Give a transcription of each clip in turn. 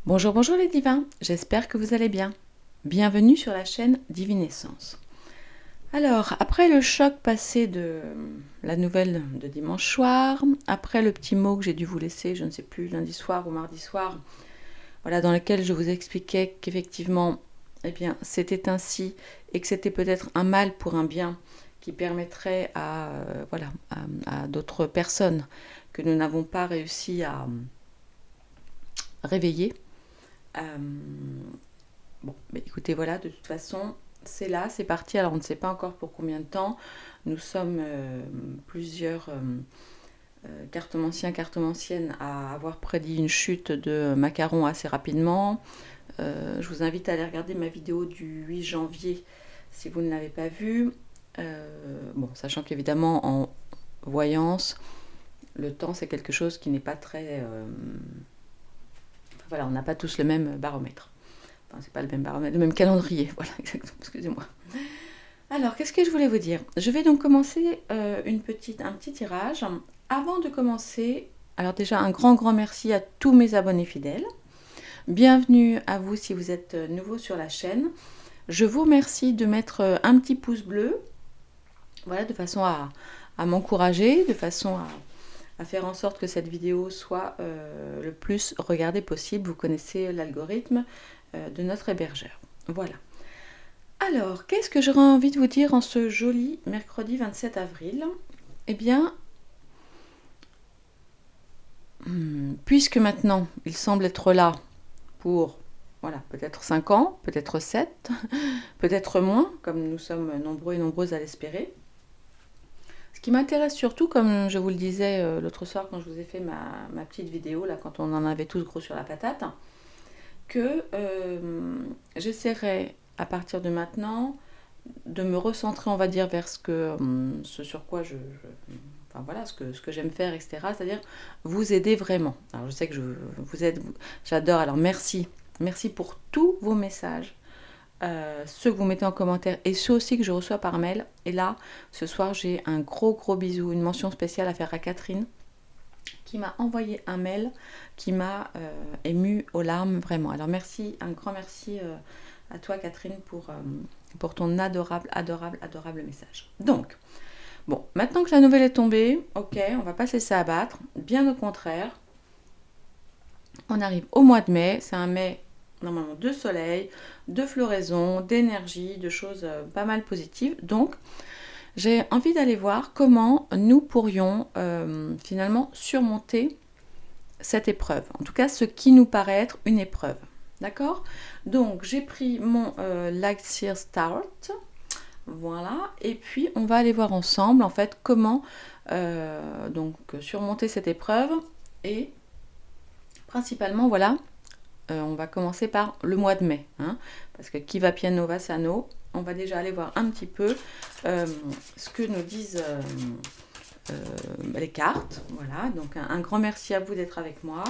Bonjour, bonjour les divins, j'espère que vous allez bien. Bienvenue sur la chaîne Divinescence. Alors, après le choc passé de la nouvelle de dimanche soir, après le petit mot que j'ai dû vous laisser, je ne sais plus, lundi soir ou mardi soir, voilà, dans lequel je vous expliquais qu'effectivement, eh bien, c'était ainsi et que c'était peut-être un mal pour un bien qui permettrait à d'autres personnes que nous n'avons pas réussi à réveiller. Bon, mais écoutez, voilà, de toute façon, c'est là, c'est parti. Alors, on ne sait pas encore pour combien de temps. Nous sommes plusieurs cartomanciens, cartomanciennes à avoir prédit une chute de macarons assez rapidement. Je vous invite à aller regarder ma vidéo du 8 janvier si vous ne l'avez pas vue. Bon, sachant qu'évidemment, en voyance, le temps, c'est quelque chose qui n'est pas très... voilà, on n'a pas tous le même baromètre. Enfin, c'est pas le même baromètre, le même calendrier. Voilà, exactement, excusez-moi. Alors, qu'est-ce que je voulais vous dire? Je vais donc commencer un petit tirage. Avant de commencer, alors déjà un grand merci à tous mes abonnés fidèles. Bienvenue à vous si vous êtes nouveau sur la chaîne. Je vous remercie de mettre un petit pouce bleu, voilà, de façon à m'encourager, de façon à faire en sorte que cette vidéo soit le plus regardée possible. Vous connaissez l'algorithme de notre hébergeur. Voilà. Alors, qu'est-ce que j'aurais envie de vous dire en ce joli mercredi 27 avril? Eh bien, puisque maintenant il semble être là pour, voilà, peut-être 5 ans, peut-être 7, peut-être moins, comme nous sommes nombreux et nombreuses à l'espérer. Ce qui m'intéresse surtout, comme je vous le disais l'autre soir quand je vous ai fait ma petite vidéo, là, quand on en avait tous gros sur la patate, que j'essaierai à partir de maintenant de me recentrer, on va dire, vers ce sur quoi enfin voilà, ce que j'aime faire, etc. C'est-à-dire vous aider vraiment. Alors je sais que je vous aide, j'adore. Alors merci pour tous vos messages, ceux que vous mettez en commentaire et ceux aussi que je reçois par mail. Et là, ce soir, j'ai un gros bisou, une mention spéciale à faire à Catherine, qui m'a envoyé un mail qui m'a ému aux larmes, vraiment. Alors merci, un grand merci à toi Catherine pour ton adorable message. Donc, bon, maintenant que la nouvelle est tombée, ok, on va pas se laisser abattre, bien au contraire. On arrive au mois de mai, c'est un mai normalement de soleil, de floraison, d'énergie, de choses pas mal positives. Donc, j'ai envie d'aller voir comment nous pourrions finalement surmonter cette épreuve. En tout cas, ce qui nous paraît être une épreuve. D'accord? Donc, j'ai pris mon Light Year Start. Voilà. Et puis, on va aller voir ensemble, en fait, comment donc surmonter cette épreuve. Et principalement, voilà, on va commencer par le mois de mai. Hein, parce que qui va piano va sano. On va déjà aller voir un petit peu ce que nous disent les cartes. Voilà, donc un grand merci à vous d'être avec moi.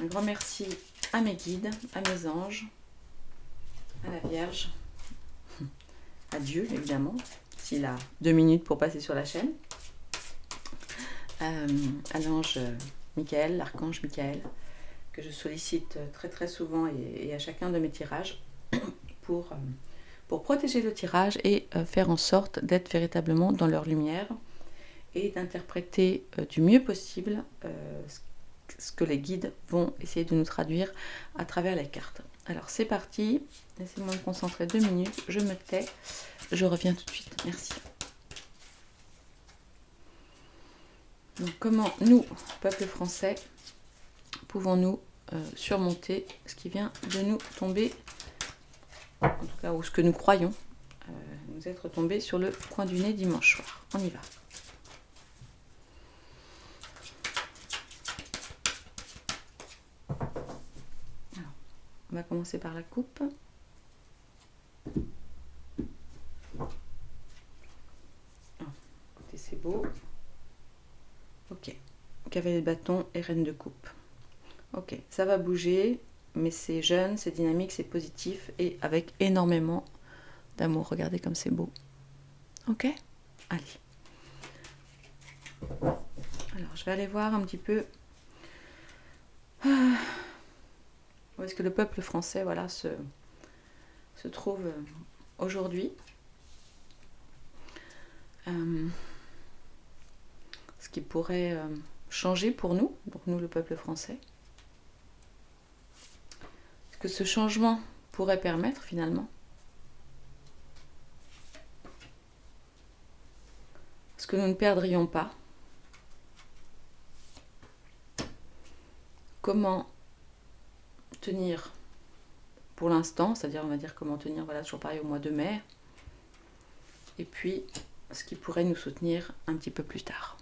Un grand merci à mes guides, à mes anges, à la Vierge, à Dieu évidemment, s'il a 2 minutes pour passer sur la chaîne, à l'ange Michael, l'archange Michael, que je sollicite très souvent et à chacun de mes tirages pour protéger le tirage et faire en sorte d'être véritablement dans leur lumière et d'interpréter du mieux possible ce que les guides vont essayer de nous traduire à travers les cartes. Alors c'est parti, laissez-moi me concentrer 2 minutes, je me tais, je reviens tout de suite, merci. Donc comment nous, peuple français, pouvons-nous surmonter ce qui vient de nous tomber, en tout cas, ou ce que nous croyons nous être tombé sur le coin du nez dimanche soir. On y va. Alors, on va commencer par la coupe. Écoutez, c'est beau. Ok. Cavalier de bâton et reine de coupe. Ok, ça va bouger, mais c'est jeune, c'est dynamique, c'est positif et avec énormément d'amour. Regardez comme c'est beau. Ok? Allez. Alors, je vais aller voir un petit peu où est-ce que le peuple français voilà, se trouve aujourd'hui. Ce qui pourrait changer pour nous, donc nous le peuple français. Ce que ce changement pourrait permettre finalement. Ce que nous ne perdrions pas. Comment tenir pour l'instant, c'est-à-dire on va dire comment tenir, voilà, toujours pareil au mois de mai. Et puis ce qui pourrait nous soutenir un petit peu plus tard.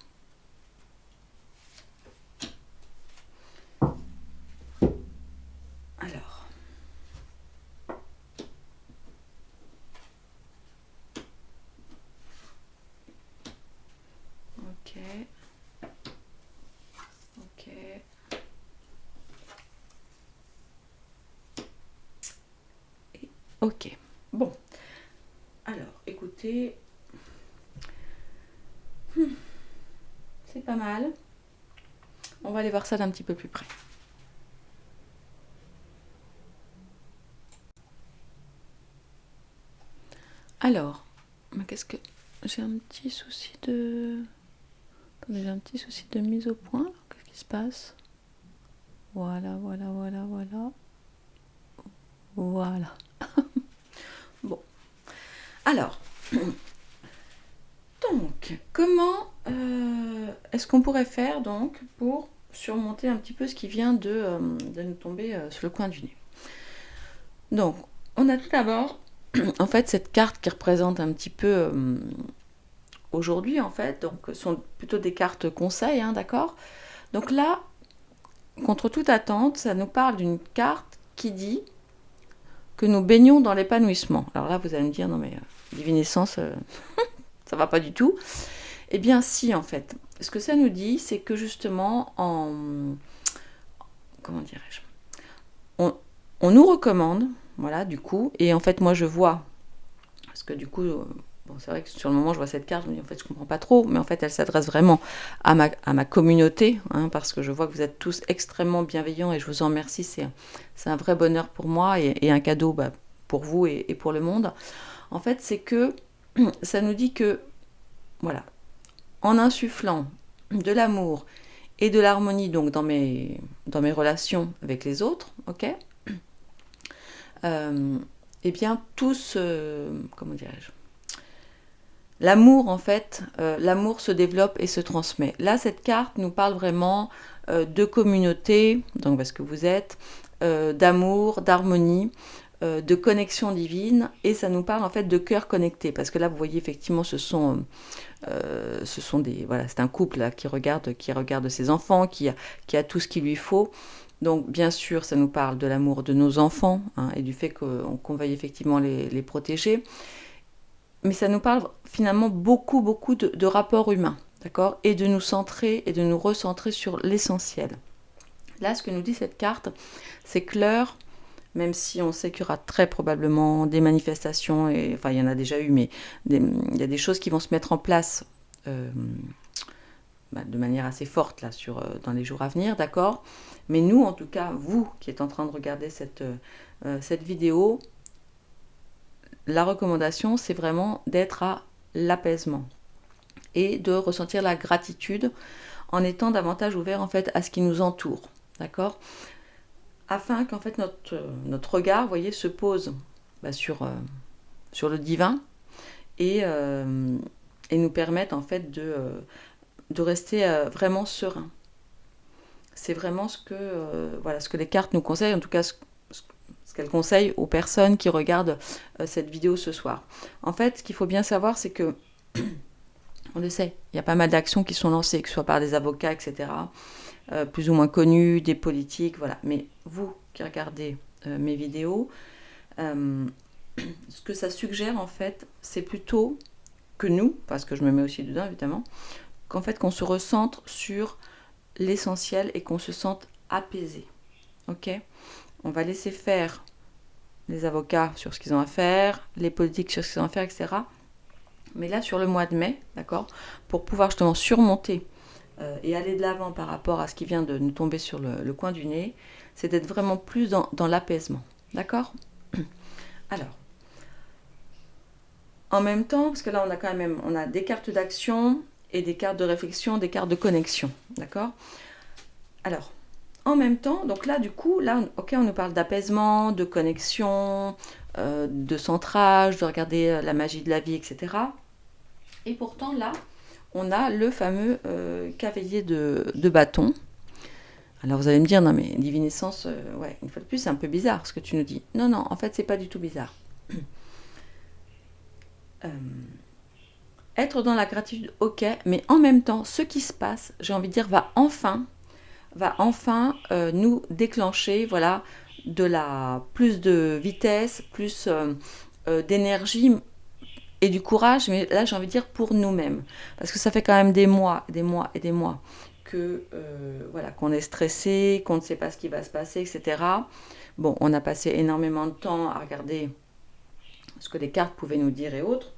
Alors. Ok. Ok. Et ok. Bon. Alors, écoutez. C'est pas mal. On va aller voir ça d'un petit peu plus près. Alors, qu'est-ce que... J'ai un petit souci de... Attendez, j'ai un petit souci de mise au point. Qu'est-ce qui se passe? Voilà. Voilà. Bon. Alors, donc, comment est-ce qu'on pourrait faire donc pour surmonter un petit peu ce qui vient de nous tomber sur le coin du nez? Donc, on a tout d'abord, en fait, cette carte qui représente un petit peu aujourd'hui, en fait, donc ce sont plutôt des cartes conseils, hein, d'accord? Donc là, contre toute attente, ça nous parle d'une carte qui dit que nous baignons dans l'épanouissement. Alors là, vous allez me dire, non mais divinescence, ça va pas du tout. Eh bien si, en fait. Ce que ça nous dit, c'est que justement, comment dirais-je, on nous recommande, voilà, du coup, et en fait, moi je vois, parce que du coup, bon, c'est vrai que sur le moment, je vois cette carte, je me dis, en fait, je comprends pas trop, mais en fait, elle s'adresse vraiment à ma communauté, hein, parce que je vois que vous êtes tous extrêmement bienveillants, et je vous en remercie, c'est un vrai bonheur pour moi, et un cadeau pour vous et pour le monde. En fait, c'est que ça nous dit que, voilà, en insufflant de l'amour et de l'harmonie donc dans mes relations avec les autres, ok, eh bien tous, comment dirais-je, l'amour en fait, l'amour se développe et se transmet. Là, cette carte nous parle vraiment de communauté, donc parce que vous êtes, d'amour, d'harmonie, de connexion divine, et ça nous parle en fait de cœur connecté, parce que là vous voyez effectivement ce sont des, voilà, c'est un couple là, qui regarde ses enfants, qui a tout ce qu'il lui faut. Donc bien sûr ça nous parle de l'amour de nos enfants, hein, et du fait qu'on veuille effectivement les protéger, mais ça nous parle finalement beaucoup de rapports humains, d'accord, et de nous centrer et de nous recentrer sur l'essentiel. Là, ce que nous dit cette carte, c'est que l'heure, même si on sait qu'il y aura très probablement des manifestations, et, enfin il y en a déjà eu, mais il y a des choses qui vont se mettre en place de manière assez forte là, dans les jours à venir, d'accord? Mais nous, en tout cas, vous qui êtes en train de regarder cette vidéo, la recommandation, c'est vraiment d'être à l'apaisement et de ressentir la gratitude en étant davantage ouvert en fait à ce qui nous entoure, d'accord, afin qu'en fait notre regard, vous voyez, se pose sur le divin et nous permette en fait de rester vraiment serein. C'est vraiment ce que les cartes nous conseillent, en tout cas ce qu'elles conseillent aux personnes qui regardent cette vidéo ce soir. En fait, ce qu'il faut bien savoir, c'est que on le sait, il y a pas mal d'actions qui sont lancées, que ce soit par des avocats, etc., plus ou moins connus, des politiques, voilà. Mais vous qui regardez mes vidéos, ce que ça suggère, en fait, c'est plutôt que nous, parce que je me mets aussi dedans, évidemment, qu'en fait, qu'on se recentre sur l'essentiel et qu'on se sente apaisé. Ok ? On va laisser faire les avocats sur ce qu'ils ont à faire, les politiques sur ce qu'ils ont à faire, etc. Mais là, sur le mois de mai, d'accord, pour pouvoir justement surmonter et aller de l'avant par rapport à ce qui vient de nous tomber sur le coin du nez, c'est d'être vraiment plus dans l'apaisement. D'accord? Alors, en même temps, parce que là on a des cartes d'action et des cartes de réflexion, des cartes de connexion. D'accord? Alors, en même temps, donc là du coup, là, ok, on nous parle d'apaisement, de connexion, de centrage, de regarder la magie de la vie, etc. Et pourtant là, on a le fameux cavalier de bâton. Alors vous allez me dire, non mais divinescence, ouais, une fois de plus, c'est un peu bizarre ce que tu nous dis. Non, non, en fait, c'est pas du tout bizarre. Être dans la gratitude, ok, mais en même temps, ce qui se passe, j'ai envie de dire, va enfin nous déclencher, voilà, plus de vitesse, plus d'énergie et du courage, mais là j'ai envie de dire pour nous-mêmes, parce que ça fait quand même des mois que voilà, qu'on est stressé, qu'on ne sait pas ce qui va se passer, etc. Bon, on a passé énormément de temps à regarder ce que les cartes pouvaient nous dire et autres.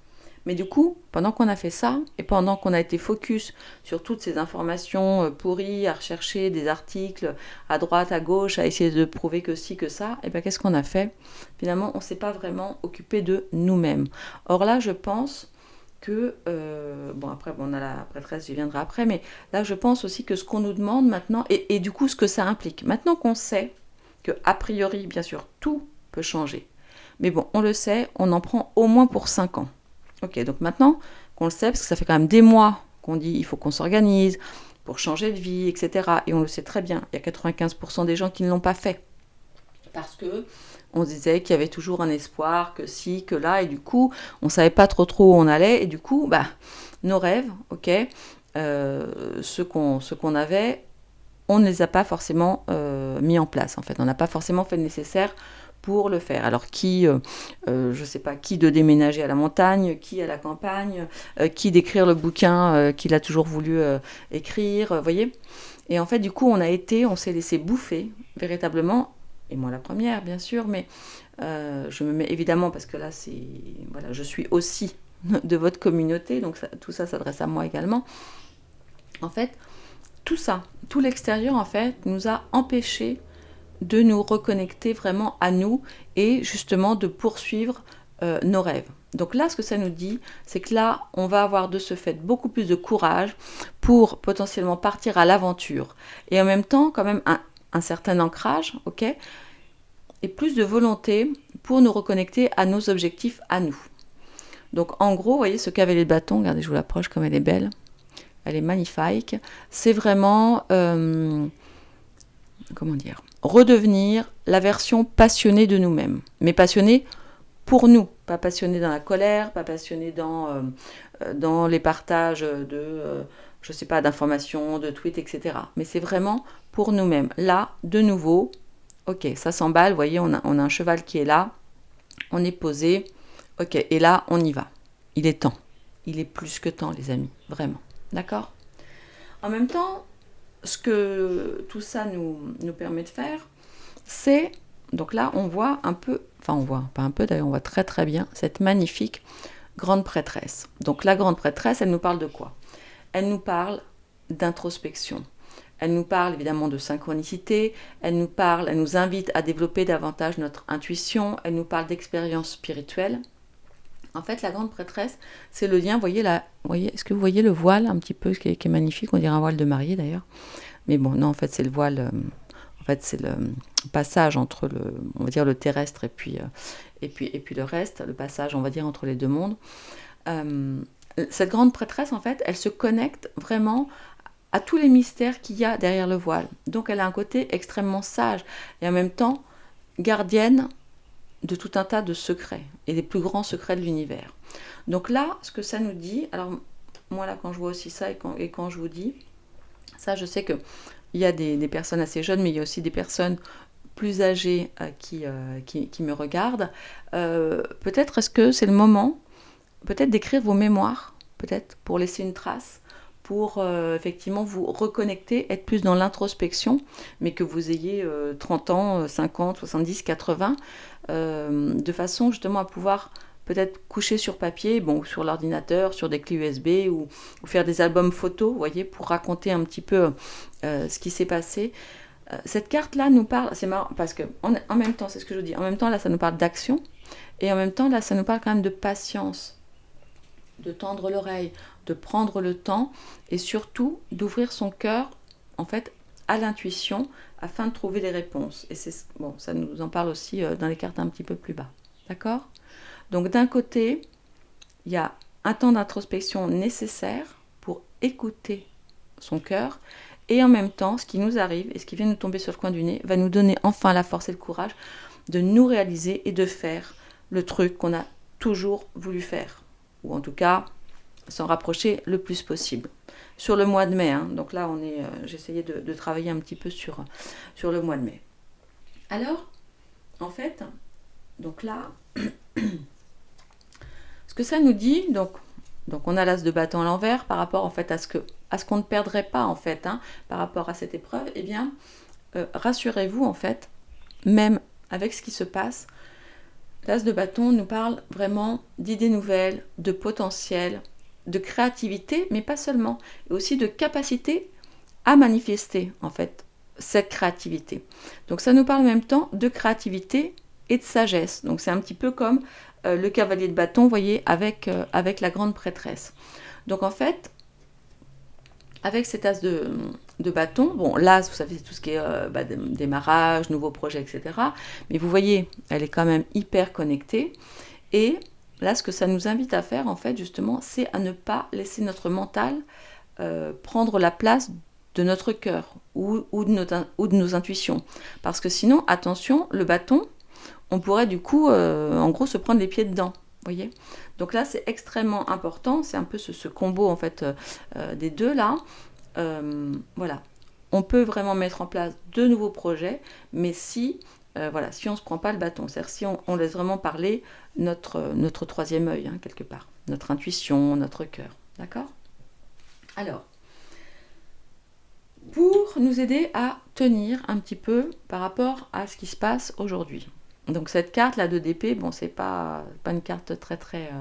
Mais du coup, pendant qu'on a fait ça, et pendant qu'on a été focus sur toutes ces informations pourries, à rechercher des articles à droite, à gauche, à essayer de prouver que ci, que ça, et bien qu'est-ce qu'on a fait? Finalement, on ne s'est pas vraiment occupé de nous-mêmes. Or là, je pense que, bon après, on a la prêtresse, j'y viendrai après, mais là, je pense aussi que ce qu'on nous demande maintenant, et du coup, ce que ça implique, maintenant qu'on sait que, a priori, bien sûr, tout peut changer, mais bon, on le sait, on en prend au moins pour 5 ans. Ok, donc maintenant qu'on le sait, parce que ça fait quand même des mois qu'on dit il faut qu'on s'organise pour changer de vie, etc. Et on le sait très bien, il y a 95% des gens qui ne l'ont pas fait. Parce que on disait qu'il y avait toujours un espoir, que si, que là, et du coup, on ne savait pas trop où on allait, et du coup, bah, nos rêves, ok, ceux qu'on avait, on ne les a pas forcément mis en place, en fait. On n'a pas forcément fait le nécessaire pour le faire. Alors je sais pas, qui de déménager à la montagne, qui à la campagne, qui d'écrire le bouquin qu'il a toujours voulu écrire, vous voyez. Et en fait, du coup, on s'est laissé bouffer, véritablement, et moi la première, bien sûr, mais je me mets évidemment, parce que là, voilà, je suis aussi de votre communauté, donc tout ça s'adresse à moi également. En fait, tout ça, tout l'extérieur, en fait, nous a empêchés de nous reconnecter vraiment à nous et justement de poursuivre nos rêves. Donc là, ce que ça nous dit, c'est que là, on va avoir de ce fait beaucoup plus de courage pour potentiellement partir à l'aventure. Et en même temps, quand même, un certain ancrage, ok, et plus de volonté pour nous reconnecter à nos objectifs, à nous. Donc en gros, vous voyez, ce cavalier de bâton, regardez, je vous l'approche comme elle est belle. Elle est magnifique. C'est vraiment... comment dire, redevenir la version passionnée de nous-mêmes, mais passionnée pour nous, pas passionnée dans la colère, pas passionnée dans les partages je sais pas, d'informations, de tweets, etc. Mais c'est vraiment pour nous-mêmes. Là, de nouveau, ok, ça s'emballe, vous voyez, on a un cheval qui est là, on est posé, ok, et là, on y va. Il est temps. Il est plus que temps, les amis, vraiment. D'accord ? En même temps, ce que tout ça nous permet de faire, c'est, donc là on voit un peu, enfin on voit, pas un peu d'ailleurs, on voit très très bien cette magnifique grande prêtresse. Donc la grande prêtresse, elle nous parle de quoi? Elle nous parle d'introspection. Elle nous parle évidemment de synchronicité, elle nous invite à développer davantage notre intuition, elle nous parle d'expérience spirituelle. En fait, la grande prêtresse, c'est le lien, voyez, est-ce que vous voyez le voile un petit peu, qui est magnifique, on dirait un voile de mariée d'ailleurs. Mais bon, non, en fait, c'est le voile, en fait, c'est le passage entre on va dire le terrestre et puis le reste, le passage, on va dire, entre les deux mondes. Cette grande prêtresse, en fait, elle se connecte vraiment à tous les mystères qu'il y a derrière le voile. Donc, elle a un côté extrêmement sage et en même temps gardienne de tout un tas de secrets et des plus grands secrets de l'univers. Donc là, ce que ça nous dit, alors moi là quand je vois aussi ça et quand je vous dis, ça je sais qu'il y a des personnes assez jeunes, mais il y a aussi des personnes plus âgées qui me regardent. Peut-être est-ce que c'est le moment, peut-être d'écrire vos mémoires, peut-être pour laisser une trace, pour effectivement vous reconnecter, être plus dans l'introspection, mais que vous ayez 30 ans, 50, 70, 80, de façon justement à pouvoir peut-être coucher sur papier, bon, sur l'ordinateur, sur des clés USB ou faire des albums photos, vous voyez, pour raconter un petit peu ce qui s'est passé. Cette carte-là nous parle, c'est marrant parce que en même temps, c'est ce que je vous dis, en même temps là ça nous parle d'action et en même temps là ça nous parle quand même de patience, de tendre l'oreille, de prendre le temps et surtout d'ouvrir son cœur en fait à l'intuition afin de trouver les réponses. Et c'est bon, ça nous en parle aussi dans les cartes un petit peu plus bas. D'accord ? Donc d'un côté, il y a un temps d'introspection nécessaire pour écouter son cœur. Et en même temps, ce qui nous arrive et ce qui vient nous tomber sur le coin du nez va nous donner enfin la force et le courage de nous réaliser et de faire le truc qu'on a toujours voulu faire. Ou en tout cas, s'en rapprocher le plus possible. Sur le mois de mai, hein, donc là, j'ai essayé de travailler un petit peu sur le mois de mai. Alors, en fait, donc là, ce que ça nous dit, donc on a l'as de bâton à l'envers par rapport en fait à ce qu'on ne perdrait pas en fait par rapport à cette épreuve. Eh bien, rassurez-vous en fait, même avec ce qui se passe, l'as de bâton nous parle vraiment d'idées nouvelles, de potentiel, de créativité, mais pas seulement, et aussi de capacité à manifester en fait cette créativité. Donc ça nous parle en même temps de créativité et de sagesse. Donc c'est un petit peu comme le cavalier de bâton, vous voyez, avec la grande prêtresse. Donc en fait, avec cet as de bâton, bon, l'as, vous savez, c'est tout ce qui est démarrage, nouveaux projets, etc. Mais vous voyez, elle est quand même hyper connectée. Et là, ce que ça nous invite à faire, en fait, justement, c'est à ne pas laisser notre mental prendre la place de notre cœur ou de nos intuitions. Parce que sinon, attention, le bâton, on pourrait du coup, en gros, se prendre les pieds dedans. Voyez. Donc là, c'est extrêmement important. C'est un peu ce combo en fait des deux là. Voilà. On peut vraiment mettre en place de nouveaux projets, mais si si on ne se prend pas le bâton, c'est-à-dire si on laisse vraiment parler notre troisième œil, quelque part, notre intuition, notre cœur. D'accord ? Alors, pour nous aider à tenir un petit peu par rapport à ce qui se passe aujourd'hui. Donc cette carte là de d'épée, bon c'est pas une carte très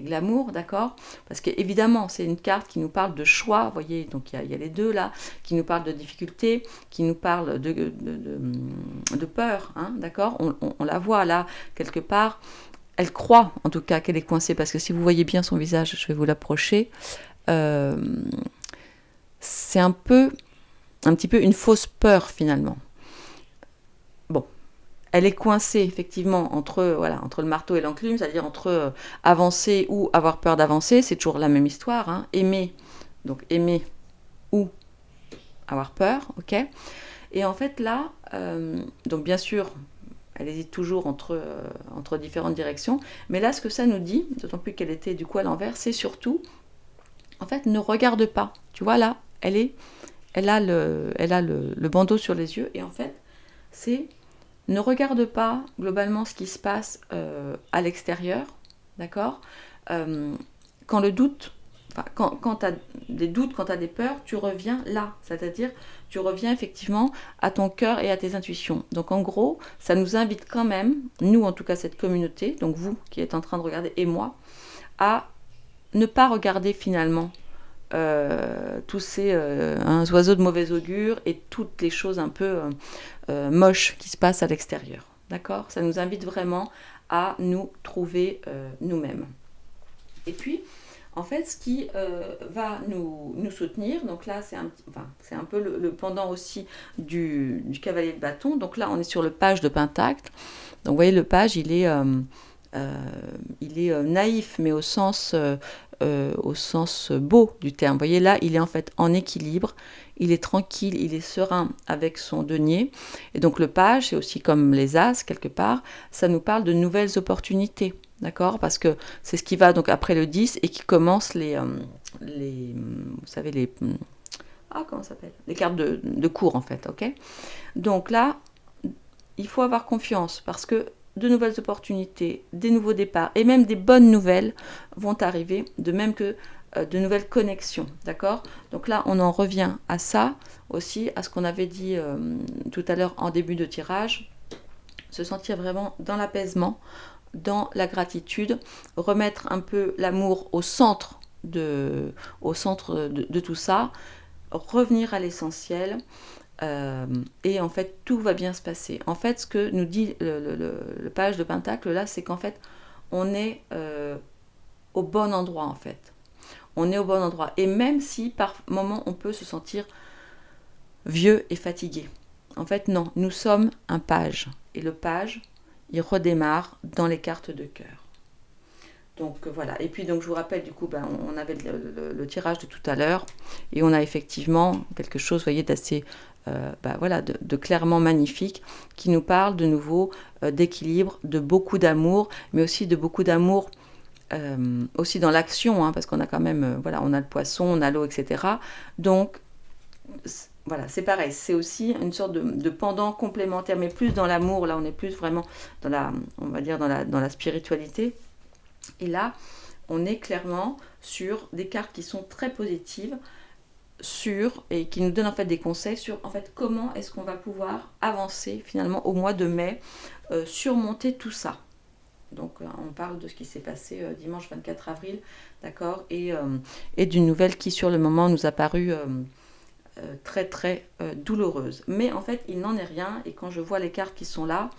glamour, d'accord ? Parce qu'évidemment c'est une carte qui nous parle de choix, vous voyez, donc il y a les deux là, qui nous parle de difficulté, qui nous parle de peur, d'accord ? On la voit là quelque part, elle croit en tout cas qu'elle est coincée, parce que si vous voyez bien son visage, je vais vous l'approcher, c'est un petit peu une fausse peur finalement. Bon. Elle est coincée effectivement entre le marteau et l'enclume, c'est-à-dire entre avancer ou avoir peur d'avancer, c'est toujours la même histoire, aimer ou avoir peur, ok ? Et en fait là, donc bien sûr, elle hésite toujours entre différentes directions, mais là ce que ça nous dit, d'autant plus qu'elle était du coup à l'envers, c'est surtout, en fait, ne regarde pas, tu vois là, elle a le bandeau sur les yeux, et en fait, c'est ne regarde pas globalement ce qui se passe à l'extérieur, d'accord ? Quand le doute, quand tu as des doutes, quand tu as des peurs, tu reviens là, c'est-à-dire tu reviens effectivement à ton cœur et à tes intuitions. Donc en gros, ça nous invite quand même, nous en tout cas cette communauté, donc vous qui êtes en train de regarder et moi, à ne pas regarder finalement tous ces oiseaux de mauvais augure et toutes les choses un peu moches qui se passent à l'extérieur. D'accord ? Ça nous invite vraiment à nous trouver nous-mêmes. Et puis, en fait, ce qui va nous soutenir, donc là, c'est un peu le pendant aussi du cavalier de bâton. Donc là, on est sur le page de pentacle. Donc, vous voyez, le page, il est naïf, mais au sens beau du terme. Vous voyez, là, il est en fait en équilibre, il est tranquille, il est serein avec son denier. Et donc le page, c'est aussi comme les as, quelque part, ça nous parle de nouvelles opportunités, d'accord ? Parce que c'est ce qui va donc après le 10 et qui commence les vous savez, comment ça s'appelle ? Les cartes de cours, en fait, ok ? Donc là, il faut avoir confiance, parce que de nouvelles opportunités, des nouveaux départs et même des bonnes nouvelles vont arriver, de même que de nouvelles connexions, d'accord ? Donc là, on en revient à ça aussi, à ce qu'on avait dit tout à l'heure en début de tirage, se sentir vraiment dans l'apaisement, dans la gratitude, remettre un peu l'amour au centre de tout ça, revenir à l'essentiel, et en fait tout va bien se passer. En fait, ce que nous dit le page de Pentacle là, c'est qu'en fait on est au bon endroit en fait. On est au bon endroit. Et même si par moment on peut se sentir vieux et fatigué, en fait non, nous sommes un page. Et le page, il redémarre dans les cartes de cœur. Donc voilà. Et puis donc je vous rappelle, du coup, on avait le tirage de tout à l'heure, et on a effectivement quelque chose, vous voyez, d'assez voilà, de clairement magnifique, qui nous parle de nouveau d'équilibre, de beaucoup d'amour, mais aussi de beaucoup d'amour aussi dans l'action, hein, parce qu'on a quand même, voilà, on a le poisson, on a l'eau, etc. Donc voilà, c'est pareil, c'est aussi une sorte de pendant complémentaire, mais plus dans l'amour. Là, on est plus vraiment dans la, on va dire, dans la spiritualité. Et là, on est clairement sur des cartes qui sont très positives, et qui nous donnent en fait des conseils sur en fait comment est-ce qu'on va pouvoir avancer finalement au mois de mai, surmonter tout ça. Donc on parle de ce qui s'est passé dimanche 24 avril, d'accord, et d'une nouvelle qui sur le moment nous a paru très très douloureuse. Mais en fait il n'en est rien, et quand je vois les cartes qui sont là,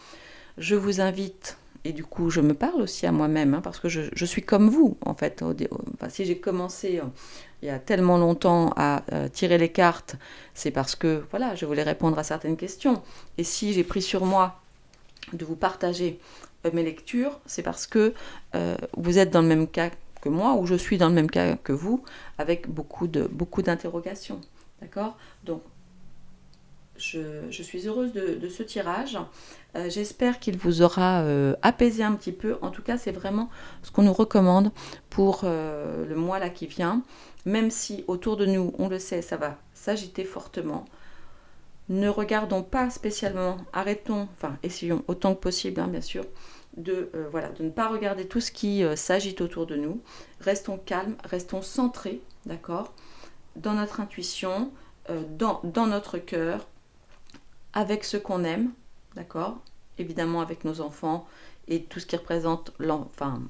je vous invite, et du coup je me parle aussi à moi-même, hein, parce que je suis comme vous en fait. Enfin, si j'ai commencé il y a tellement longtemps à tirer les cartes, c'est parce que voilà, je voulais répondre à certaines questions. Et si j'ai pris sur moi de vous partager mes lectures, c'est parce que vous êtes dans le même cas que moi, ou je suis dans le même cas que vous, avec beaucoup d'interrogations. D'accord ? Donc, je suis heureuse de ce tirage. J'espère qu'il vous aura apaisé un petit peu. En tout cas, c'est vraiment ce qu'on nous recommande pour le mois là qui vient. Même si autour de nous, on le sait, ça va s'agiter fortement. Ne regardons pas spécialement, essayons autant que possible, hein, bien sûr, de ne pas regarder tout ce qui s'agite autour de nous. Restons calmes, restons centrés, d'accord, dans notre intuition, dans notre cœur, avec ce qu'on aime, d'accord, évidemment avec nos enfants et tout ce qui représente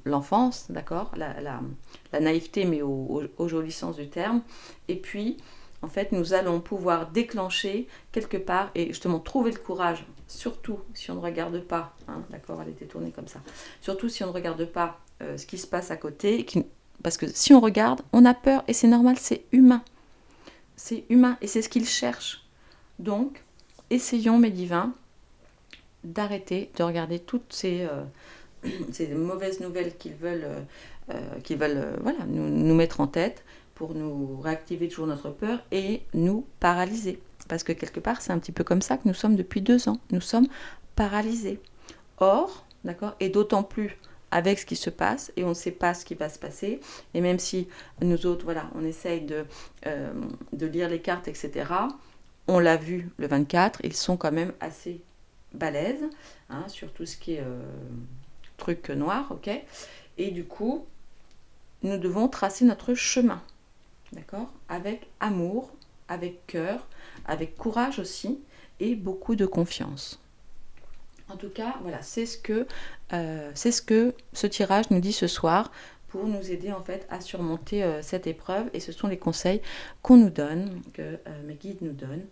l'enfance, d'accord, la naïveté, mais au joli sens du terme. Et puis, en fait, nous allons pouvoir déclencher quelque part, et justement trouver le courage, surtout si on ne regarde pas, hein, d'accord, elle était tournée comme ça, surtout si on ne regarde pas ce qui se passe à côté, parce que si on regarde, on a peur, et c'est normal, c'est humain, et c'est ce qu'ils cherchent. Donc, essayons, mes divins, d'arrêter de regarder toutes ces mauvaises nouvelles qu'ils veulent, nous mettre en tête, pour nous réactiver toujours notre peur et nous paralyser. Parce que quelque part, c'est un petit peu comme ça que nous sommes depuis 2 ans. Nous sommes paralysés. Or, d'accord, et d'autant plus avec ce qui se passe, et on ne sait pas ce qui va se passer, et même si nous autres, voilà, on essaye de lire les cartes, etc., on l'a vu le 24, ils sont quand même assez balèzes, hein, sur tout ce qui est truc noir, ok. Et du coup, nous devons tracer notre chemin, d'accord, avec amour, avec cœur, avec courage aussi, et beaucoup de confiance. En tout cas, voilà, c'est ce que ce tirage nous dit ce soir, pour nous aider en fait à surmonter cette épreuve. Et ce sont les conseils qu'on nous donne, que mes guides nous donnent,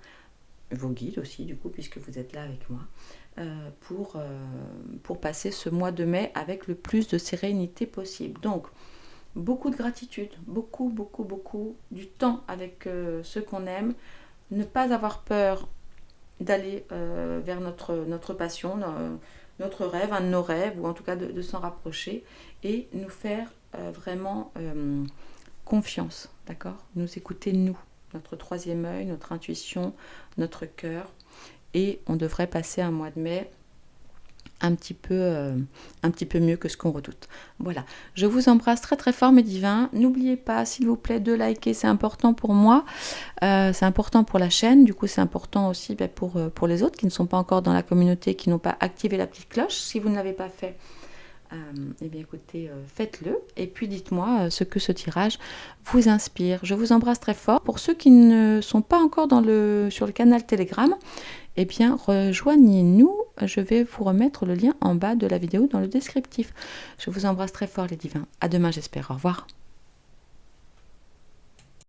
vos guides aussi du coup, puisque vous êtes là avec moi, pour passer ce mois de mai avec le plus de sérénité possible. Donc, beaucoup de gratitude, beaucoup du temps avec ceux qu'on aime, ne pas avoir peur d'aller vers notre passion, notre rêve, un de nos rêves, ou en tout cas de s'en rapprocher, et nous faire vraiment confiance, d'accord ? Nous écouter, nous, notre troisième œil, notre intuition, notre cœur, et on devrait passer un mois de mai un petit peu mieux que ce qu'on redoute. Voilà, je vous embrasse très très fort, mes divins. N'oubliez pas, s'il vous plaît, de liker, c'est important pour moi, c'est important pour la chaîne, du coup c'est important aussi pour les autres qui ne sont pas encore dans la communauté, qui n'ont pas activé la petite cloche. Si vous ne l'avez pas fait, eh bien écoutez, faites-le, et puis dites-moi ce que ce tirage vous inspire. Je vous embrasse très fort. Pour ceux qui ne sont pas encore sur le canal Telegram, eh bien rejoignez-nous. Je vais vous remettre le lien en bas de la vidéo dans le descriptif. Je vous embrasse très fort les divins. À demain j'espère. Au revoir.